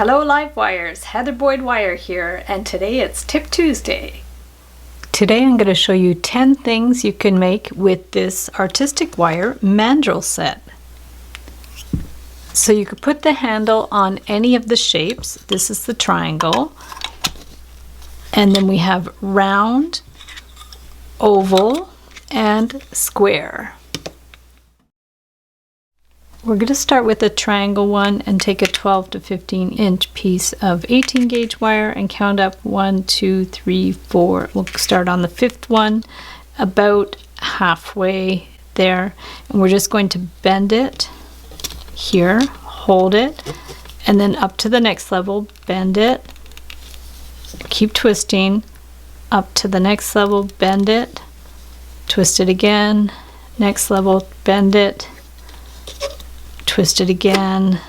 Hello Live Wires, Heather Boyd Wire here, and today it's Tip Tuesday. Today I'm going to show you 10 things you can make with this artistic wire mandrel set. So you could put the handle on any of the shapes. This is the triangle. And then we have round, oval, and square. We're going to start with a triangle one and take a 12 to 15 inch piece of 18 gauge wire and count up 1, 2, 3, 4. We'll start on the 5th one, about halfway there, and we're just going to bend it here, hold it, and then up to the next level, bend it, keep twisting, up to the next level, bend it, twist it again, next level, bend it, twist it again,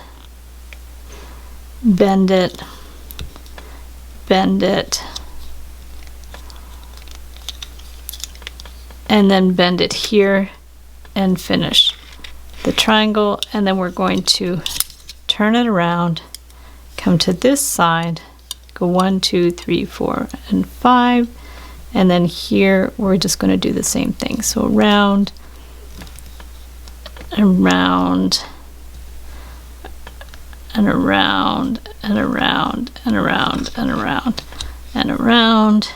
bend it, and then bend it here and finish the triangle. And then we're going to turn it around, come to this side, go 1, 2, 3, 4, and 5, and then here we're just going to do the same thing. So around and round and around and around and around and around and around,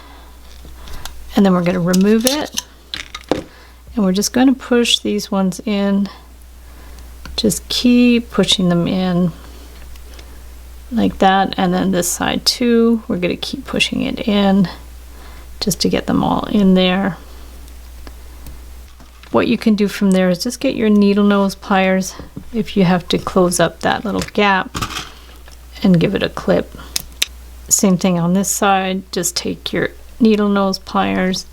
and then we're going to remove it, and we're just going to push these ones in. Just keep pushing them in like that, and then this side too, we're going to keep pushing it in just to get them all in there. What you can do from there is just get your needle nose pliers if you have to close up that little gap and give it a clip. Same thing on this side, just take your needle nose pliers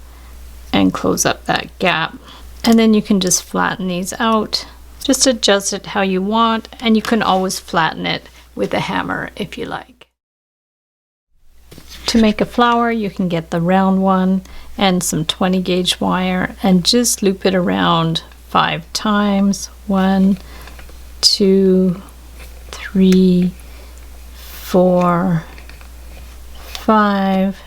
and close up that gap. And then you can just flatten these out. Just adjust it how you want, and you can always flatten it with a hammer if you like. To make a flower, you can get the round one and some 20 gauge wire and just loop it around 5 times. 1, 2, 3, 4, 5.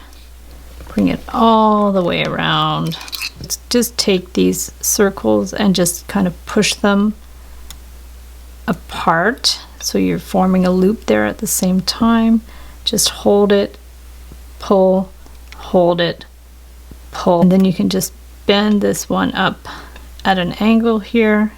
Bring it all the way around. Just take these circles and just kind of push them apart so you're forming a loop there at the same time. Just hold it, pull, hold it, pull, and then you can just bend this one up at an angle here,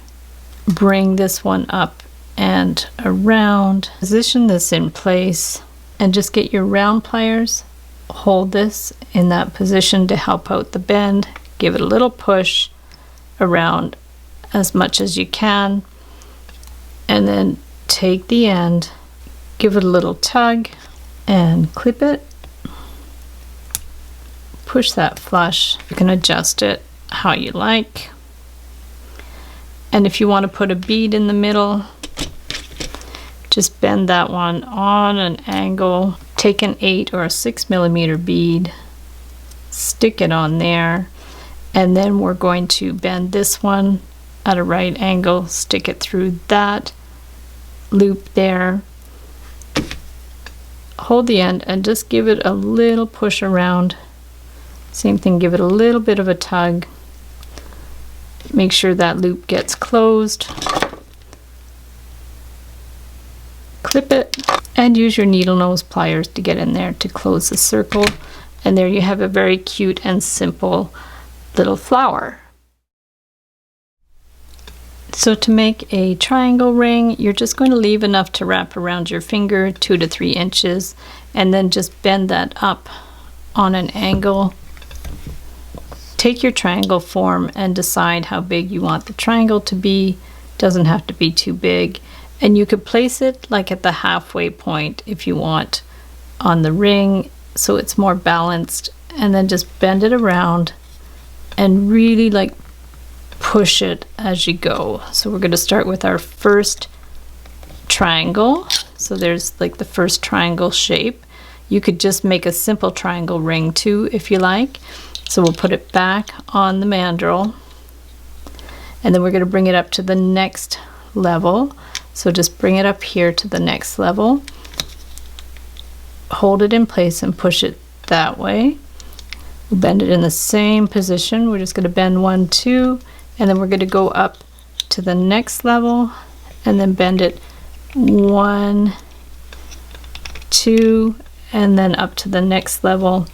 bring this one up and around, position this in place, and just get your round pliers, hold this in that position to help out the bend, give it a little push around as much as you can, and then take the end, give it a little tug and clip it. Push that flush. You can adjust it how you like. And if you want to put a bead in the middle, just bend that one on an angle. Take an 8 or a 6 millimeter bead, stick it on there, and then we're going to bend this one at a right angle, stick it through that loop there, hold the end and just give it a little push around. Same thing, give it a little bit of a tug. Make sure that loop gets closed. Clip it and use your needle nose pliers to get in there to close the circle. And there you have a very cute and simple little flower. So to make a triangle ring, you're just going to leave enough to wrap around your finger, 2 to 3 inches, and then just bend that up on an angle. Take your triangle form and decide how big you want the triangle to be. Doesn't have to be too big. And you could place it like at the halfway point if you want on the ring so it's more balanced, and then just bend it around and really like push it as you go. So we're going to start with our first triangle. So there's like the first triangle shape. You could just make a simple triangle ring too if you like. So we'll put it back on the mandrel, and then we're going to bring it up to the next level. So just bring it up here to the next level, hold it in place and push it that way. We'll bend it in the same position. We're just going to bend 1, 2, and then we're going to go up to the next level and then bend it 1, 2, and then up to the next level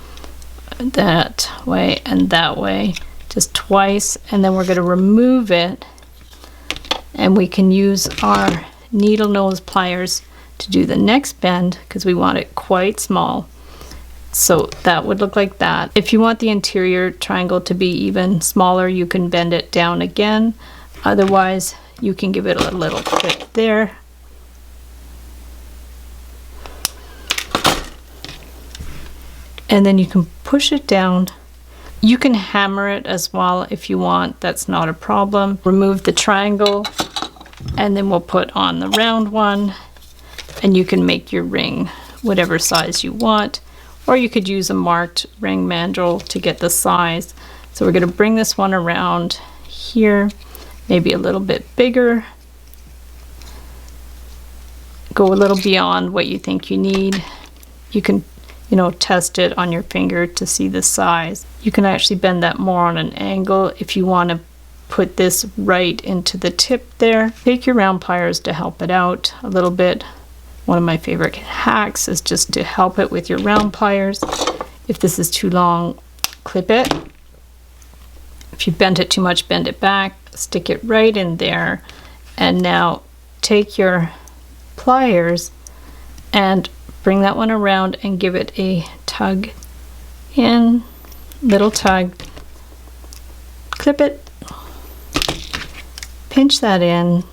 that way and that way, just twice, and then we're going to remove it, and we can use our needle nose pliers to do the next bend because we want it quite small. So that would look like that. If you want the interior triangle to be even smaller, you can bend it down again. Otherwise, you can give it a little clip there. And then you can push it down. You can hammer it as well if you want. That's not a problem. Remove the triangle, and then we'll put on the round one, and you can make your ring whatever size you want. Or you could use a marked ring mandrel to get the size. So we're going to bring this one around here, maybe a little bit bigger. Go a little beyond what you think you need. You can, test it on your finger to see the size. You can actually bend that more on an angle if you want to put this right into the tip there. Take your round pliers to help it out a little bit. One of my favorite hacks is just to help it with your round pliers. If this is too long, clip it. If you bent it too much, bend it back, stick it right in there, and now take your pliers and bring that one around and give it a tug in, little tug, clip it, pinch that in.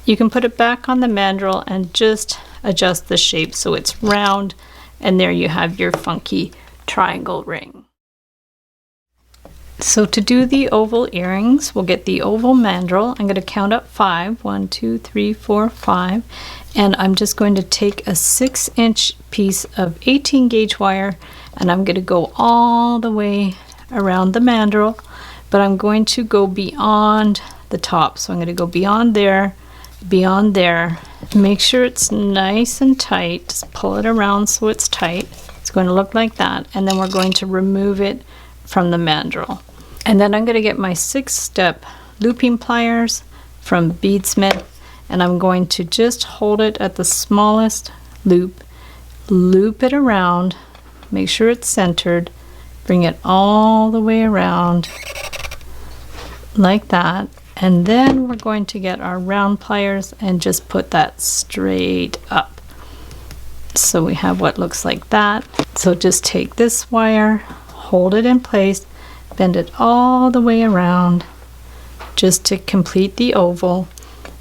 You can put it back on the mandrel and just adjust the shape so it's round, and there you have your funky triangle ring. So to do the oval earrings, we'll get the oval mandrel. I'm going to count up 5, 1, 2, 3, 4, 5, and I'm just going to take a 6-inch piece of 18 gauge wire, and I'm going to go all the way around the mandrel, but I'm going to go beyond the top. So I'm going to go beyond there, make sure it's nice and tight. Just pull it around so it's tight. It's going to look like that, and then we're going to remove it from the mandrel. And then I'm going to get my 6-step looping pliers from Beadsmith, and I'm going to just hold it at the smallest loop, loop it around, make sure it's centered, bring it all the way around like that. And then we're going to get our round pliers and just put that straight up. So we have what looks like that. So just take this wire, hold it in place, bend it all the way around just to complete the oval.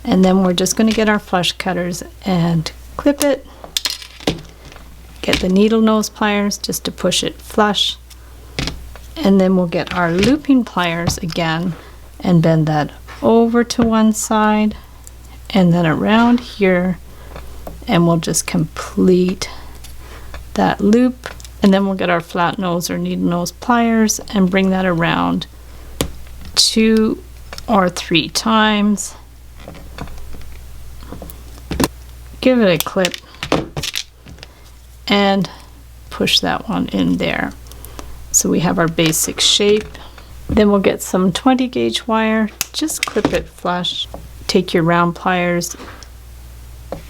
And then we're just going to get our flush cutters and clip it. Get the needle nose pliers just to push it flush. And then we'll get our looping pliers again and bend that over to one side and then around here, and we'll just complete that loop. And then we'll get our flat nose or needle nose pliers and bring that around 2 or 3 times. Give it a clip and push that one in there. So we have our basic shape. Then we'll get some 20 gauge wire, just clip it flush. Take your round pliers.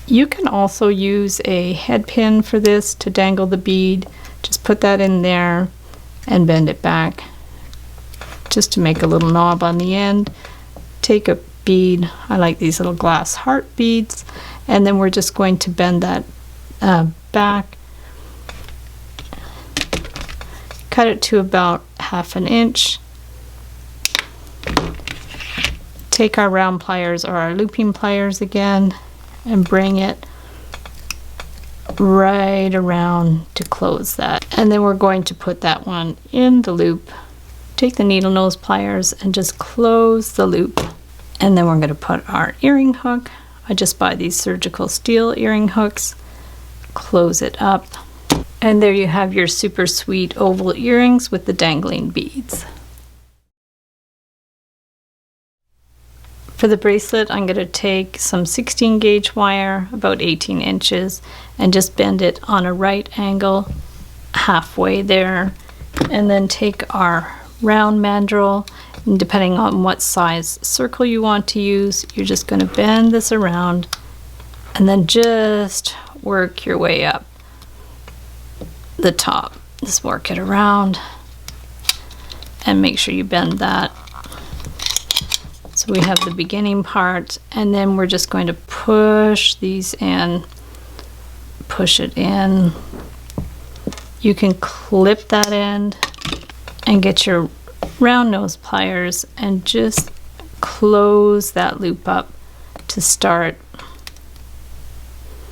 You can also use a head pin for this to dangle the bead. Just put that in there and bend it back just to make a little knob on the end. Take a bead, I like these little glass heart beads, and then we're just going to bend that back, cut it to about 1/2 inch. Take our round pliers or our looping pliers again and bring it right around to close that. And then we're going to put that one in the loop. Take the needle nose pliers and just close the loop. And then we're going to put our earring hook. I just buy these surgical steel earring hooks. Close it up. And there you have your super sweet oval earrings with the dangling beads. For the bracelet, I'm going to take some 16 gauge wire, about 18 inches, and just bend it on a right angle halfway there. And then take our round mandrel, and depending on what size circle you want to use, you're just going to bend this around and then just work your way up the top. Just work it around and make sure you bend that. So we have the beginning part, and then we're just going to push these in, push it in. You can clip that end and get your round nose pliers and just close that loop up to start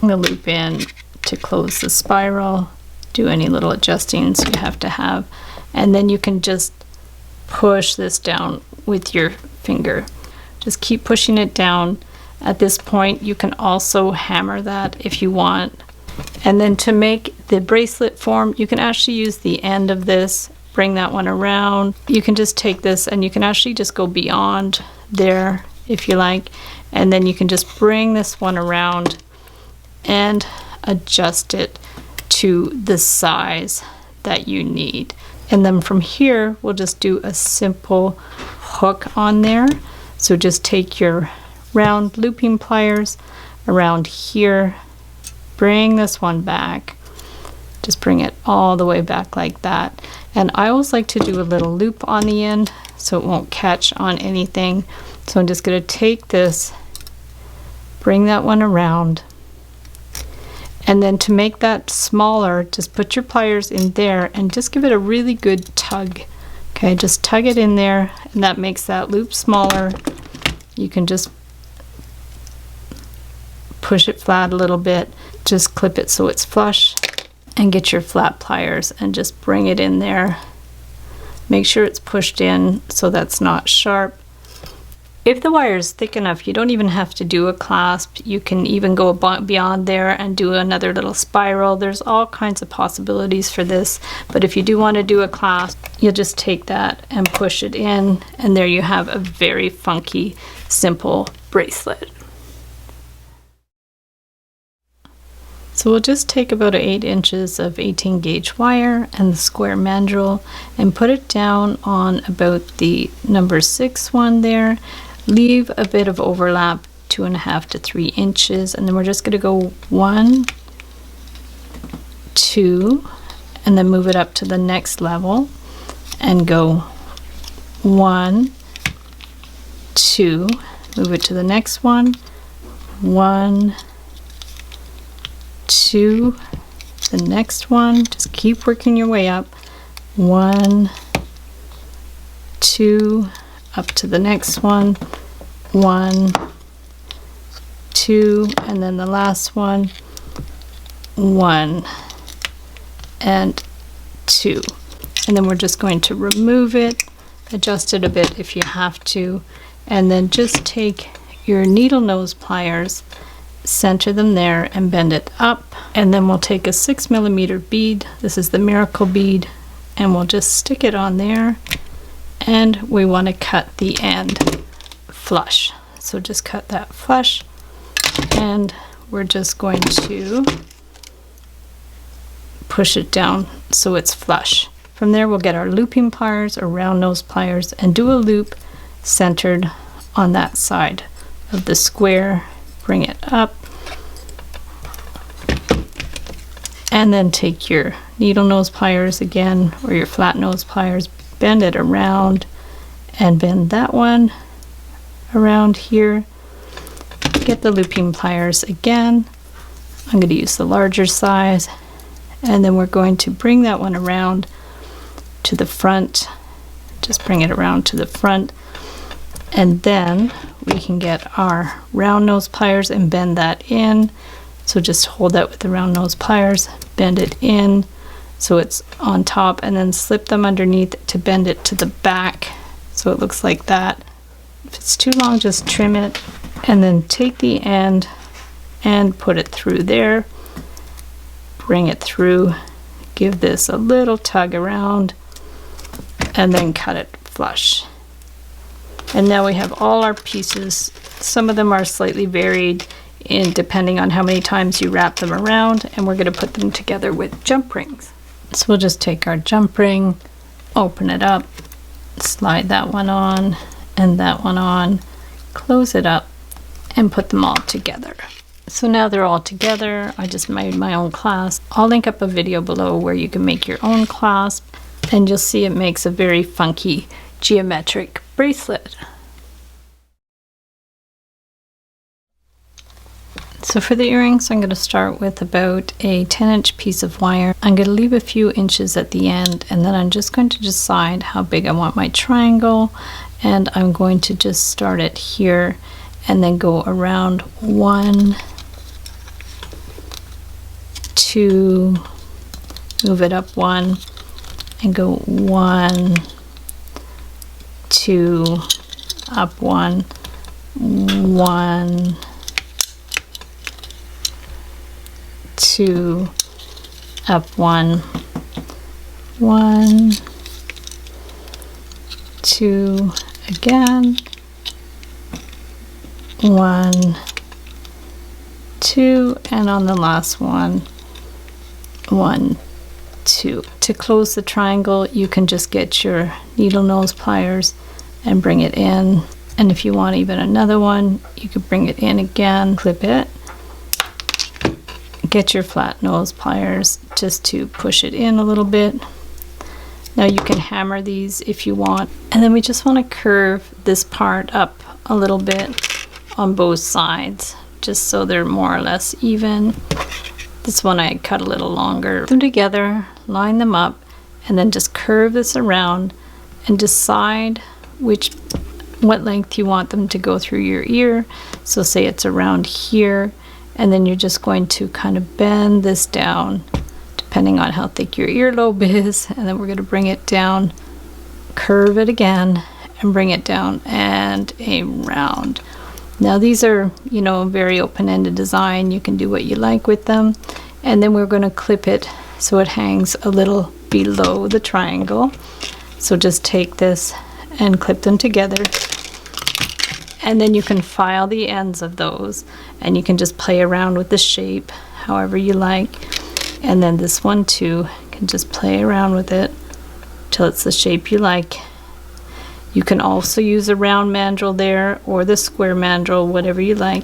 the loop in to close the spiral. Do any little adjustings you have to have, and then you can just push this down with your finger. Just keep pushing it down. At this point you can also hammer that if you want. And then to make the bracelet form, you can actually use the end of this, bring that one around. You can just take this and you can actually just go beyond there if you like, and then you can just bring this one around and adjust it to the size that you need. And then from here we'll just do a simple hook on there. So just take your round looping pliers around here, bring this one back, just bring it all the way back like that. And I always like to do a little loop on the end so it won't catch on anything. So I'm just going to take this, bring that one around, and then to make that smaller, just put your pliers in there and just give it a really good tug. Okay, just tug it in there, and that makes that loop smaller. You can just push it flat a little bit, just clip it so it's flush, and get your flat pliers and just bring it in there. Make sure it's pushed in so that's not sharp. If the wire is thick enough, you don't even have to do a clasp. You can even go beyond there and do another little spiral. There's all kinds of possibilities for this, but if you do want to do a clasp, you'll just take that and push it in, and there you have a very funky, simple bracelet. So we'll just take about 8 inches of 18 gauge wire and the square mandrel and put it down on about the number 6 one there. Leave a bit of overlap, 2.5 to 3 inches, and then we're just going to go 1, 2, and then move it up to the next level and go 1, 2, move it to the next one, 1, 2, the next one, just keep working your way up, 1, 2, up to the next one, 1, 2, and then the last one, 1 and 2. And then we're just going to remove it, adjust it a bit if you have to, and then just take your needle nose pliers, center them there and bend it up, and then we'll take a 6mm bead. This is the miracle bead, and we'll just stick it on there, and we want to cut the end flush. So just cut that flush, and we're just going to push it down so it's flush. From there we'll get our looping pliers or round nose pliers and do a loop centered on that side of the square. Bring it up, and then take your needle nose pliers again, or your flat nose pliers, bend it around, and bend that one around here. Get the looping pliers again. I'm going to use the larger size, and then we're going to bring that one around to the front. Just bring it around to the front, and then we can get our round nose pliers and bend that in. So just hold that with the round nose pliers, bend it in so it's on top, and then slip them underneath to bend it to the back so it looks like that. If it's too long, just trim it, and then take the end and put it through there, bring it through, give this a little tug around, and then cut it flush. And now we have all our pieces. Some of them are slightly varied in depending on how many times you wrap them around, and we're going to put them together with jump rings. So we'll just take our jump ring, open it up, slide that one on and that one on, close it up, and put them all together. So now they're all together. I just made my own clasp. I'll link up a video below where you can make your own clasp, and you'll see it makes a very funky geometric bracelet. So for the earrings, I'm going to start with about a 10-inch piece of wire. I'm going to leave a few inches at the end, and then I'm just going to decide how big I want my triangle, and I'm going to just start it here and then go around 1, 2, move it up 1, and go 1, 2, up 1, 1, 2, up 1, 1, 2, again, 1, 2, and on the last one, 1, 2. To close the triangle, you can just get your needle nose pliers and bring it in, and if you want even another one, you could bring it in again, clip it, get your flat nose pliers just to push it in a little bit. Now you can hammer these if you want, and then we just want to curve this part up a little bit on both sides, just so they're more or less even. This one I cut a little longer. Put them together, line them up, and then just curve this around and decide what length you want them to go through your ear. So say it's around here, and then you're just going to kind of bend this down depending on how thick your earlobe is, and then we're going to bring it down, curve it again, and bring it down and around. Now these are, you know, very open-ended design. You can do what you like with them. And then we're going to clip it so it hangs a little below the triangle. So just take this and clip them together. And then you can file the ends of those, and you can just play around with the shape however you like. And then this one too, you can just play around with it till it's the shape you like. You can also use a round mandrel there, or the square mandrel, whatever you like.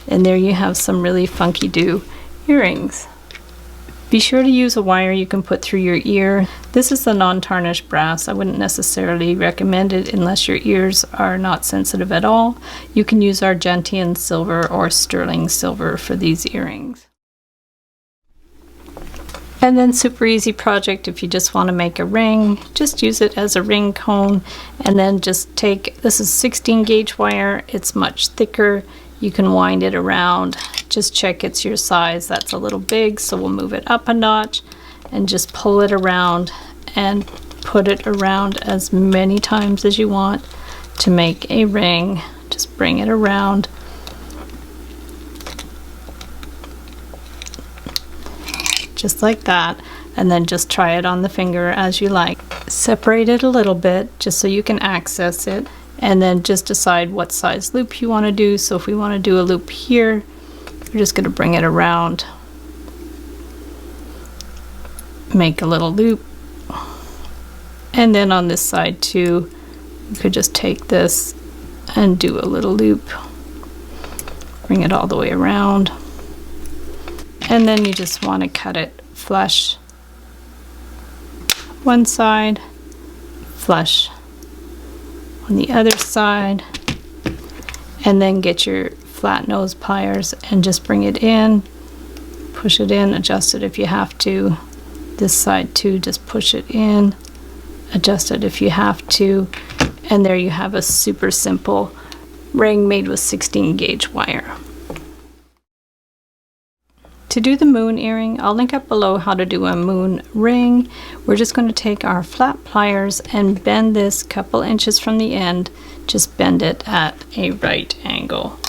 And there you have some really funky do earrings. Be sure to use a wire you can put through your ear. This is the non-tarnished brass. I wouldn't necessarily recommend it unless your ears are not sensitive at all. You can use Argentine silver or sterling silver for these earrings. And then super easy project if you just want to make a ring. Just use it as a ring cone, and then just take, this is 16 gauge wire, it's much thicker. You can wind it around. Just check it's your size. That's a little big, so we'll move it up a notch and just pull it around and put it around as many times as you want to make a ring. Just bring it around. Just like that, and then just try it on the finger as you like. Separate it a little bit just so you can access it, and then just decide what size loop you want to do. So if we want to do a loop here, we're just going to bring it around, make a little loop, and then on this side too, you could just take this and do a little loop, bring it all the way around. And then you just want to cut it flush one side, flush on the other side, and then get your flat nose pliers and just bring it in, push it in, adjust it if you have to. This side too, just push it in, adjust it if you have to, and there you have a super simple ring made with 16 gauge wire. To do the moon earring, I'll link up below how to do a moon ring. We're just going to take our flat pliers and bend this a couple inches from the end. Just bend it at a right angle.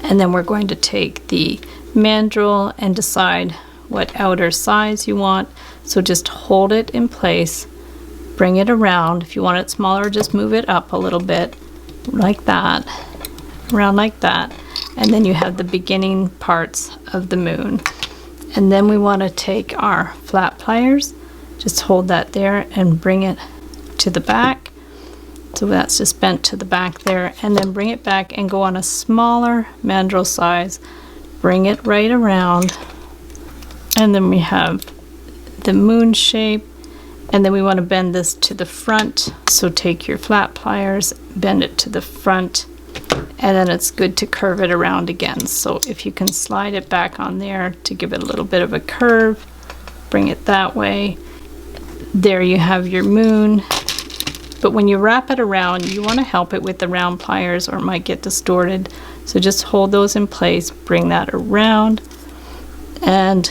And then we're going to take the mandrel and decide what outer size you want. So just hold it in place, bring it around. If you want it smaller, just move it up a little bit, like that, around like that, and then you have the beginning parts of the moon. And then we want to take our flat pliers, just hold that there and bring it to the back. So that's just bent to the back there, and then bring it back and go on a smaller mandrel size, bring it right around, and then we have the moon shape. And then we want to bend this to the front, so take your flat pliers, bend it to the front, and then it's good to curve it around again. So if you can slide it back on there to give it a little bit of a curve, bring it that way. There you have your moon. But when you wrap it around, you want to help it with the round pliers or it might get distorted. So just hold those in place, bring that around, and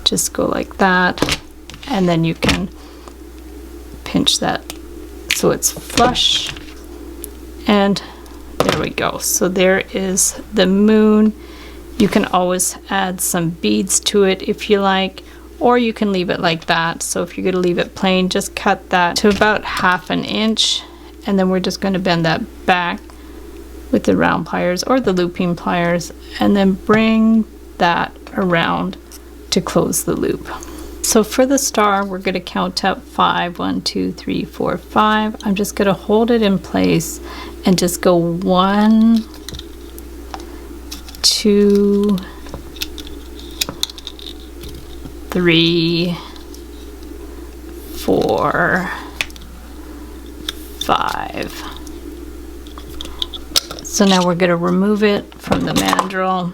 just go like that. And then you can pinch that so it's flush, and there we go. So there is the moon. You can always add some beads to it if you like, or you can leave it like that. So if you're going to leave it plain, just cut that to about 1/2 inch, and then we're just going to bend that back with the round pliers or the looping pliers, and then bring that around to close the loop. So for the star, we're going to count up 5. 1, 2, 3, 4, 5. I'm just going to hold it in place and just go 1, 2, 3, 4, 5. So now we're going to remove it from the mandrel.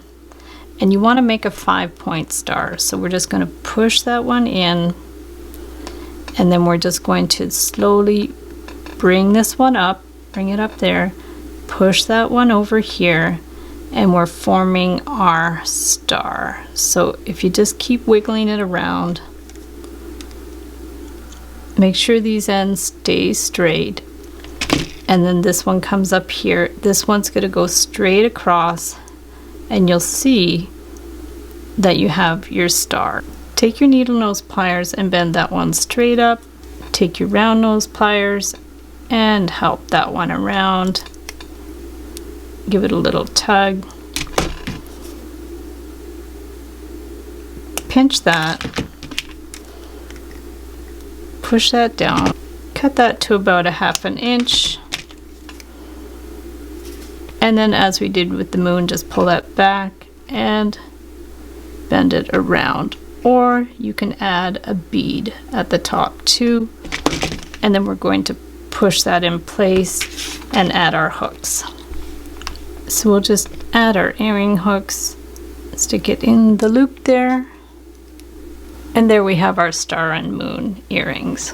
And you want to make a 5-point star. So we're just going to push that one in, and then we're just going to slowly bring this one up, bring it up there, push that one over here, and we're forming our star. So if you just keep wiggling it around, make sure these ends stay straight, and then this one comes up here. This one's going to go straight across, and you'll see that you have your star. Take your needle nose pliers and bend that one straight up. Take your round nose pliers and help that one around. Give it a little tug. Pinch that. Push that down. Cut that to about 1/2 inch. And then as we did with the moon, just pull that back and bend it around. Or you can add a bead at the top too. And then we're going to push that in place and add our hooks. So we'll just add our earring hooks, stick it in the loop there. And there we have our star and moon earrings.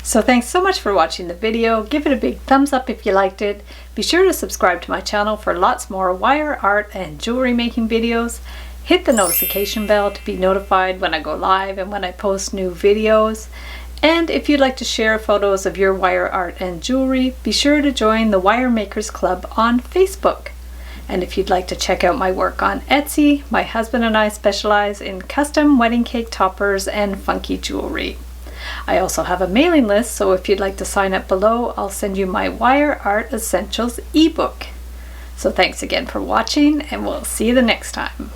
So thanks so much for watching the video. Give it a big thumbs up if you liked it. Be sure to subscribe to my channel for lots more wire art and jewelry making videos. Hit the notification bell to be notified when I go live and when I post new videos. And if you'd like to share photos of your wire art and jewelry, be sure to join the Wire Makers Club on Facebook. And if you'd like to check out my work on Etsy, my husband and I specialize in custom wedding cake toppers and funky jewelry. I also have a mailing list, so if you'd like to sign up below, I'll send you my Wire Art Essentials ebook. So thanks again for watching, and we'll see you the next time.